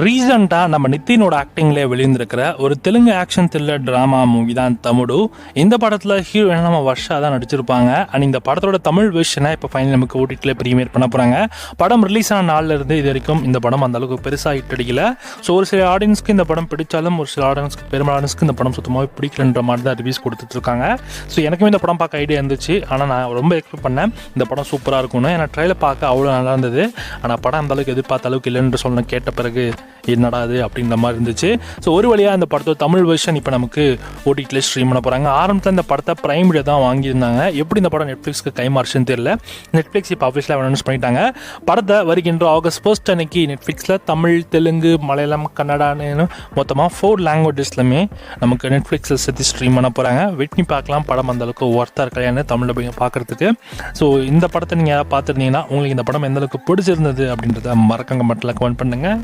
ரீசெண்டாக நம்ம நித்தினோட ஆக்டிங்லேயே வெளியிருந்திருக்கிற ஒரு Telugu action thriller drama movie தான் தமுடு. இந்த படத்தில் ஹீரோயின் நம்ம வர்ஷா தான் நடிச்சிருப்பாங்க. அண்ட் இந்த படத்தோட தமிழ் வெர்ஷனை இப்போ ஃபைனல் நமக்கு ஓடிடியில் ப்ரீமியர் பண்ண போகிறாங்க. படம் ரிலீஸ் ஆன நாளில் இருந்து இது வரைக்கும் இந்த படம் அந்த அளவுக்கு பெருசாக ஹிட் அடிக்கல. ஸோ ஒரு சில ஆடியன்ஸ்க்கு இந்த படம் பிடிச்சாலும் ஒரு சில ஆடியன்ஸ்க்கு பெரும்பாலான ஆடியன்ஸ்க்கு இந்த படம் சுத்தமாகவே பிடிக்கலன்ற மாதிரி தான் ரிவ்யூஸ் கொடுத்துட்ருக்காங்க. ஸோ எனக்குமே இந்த படம் பார்க்க ஐடியா இருந்துச்சு. ஆனால் நான் ரொம்ப எக்ஸ்பெக்ட் பண்ணேன் இந்த படம் சூப்பராக இருக்கும்னு. ஏன்னா ட்ரெயிலர் பார்க்க அவ்வளோ நல்லா இருந்தது. ஆனால் படம் அந்த அளவுக்கு எதிர்பார்த்த அளவுக்கு இல்லைன்னு சொல்ல கேட்ட பிறகு என்னடா அது அப்படின்ற மாதிரி இருந்துச்சு. ஸோ ஒரு வழியாக இந்த படத்தோட தமிழ் வெர்ஷன் இப்போ நமக்கு ஓடிடியில் ஸ்ட்ரீம் பண்ண போகிறாங்க. ஆரம்பத்தில் இந்த படத்தை பிரைம் வீடியோ தான் வாங்கியிருந்தாங்க. எப்படி இந்த படம் நெட்ஃப்ளிக்ஸ்க்கு கைமாறுச்சுன்னு தெரியல. நெட்ஃப்ளிக்ஸ் இப்போ ஆஃபீஸில் அனௌன்ஸ் பண்ணிட்டாங்க. படத்தை வருகின்ற ஆகஸ்ட் 1 அன்னைக்கு நெட்ஃப்ளிக்ஸில் தமிழ், தெலுங்கு, மலையாளம், கன்னடான்னு மொத்தமாக 4 லாங்குவேஜஸ்லையுமே நமக்கு நெட்ஃப்ளிக்ஸில் சேர்த்து ஸ்ட்ரீம் பண்ண போகிறாங்க. வெட்டி பார்க்கலாம் படம் அந்தளவுக்கு ஒர்த்தாக இருக்கலையான்னு தமிழில் போய் பார்க்குறதுக்கு. ஸோ இந்த படத்தை நீங்கள் யாராவது பார்த்துருந்தீங்கன்னா உங்களுக்கு இந்த படம் எந்தளவுக்கு பிடிச்சிருந்தது அப்படின்றத மறக்காம மட்டும் கமெண்ட் பண்ணுங்கள்.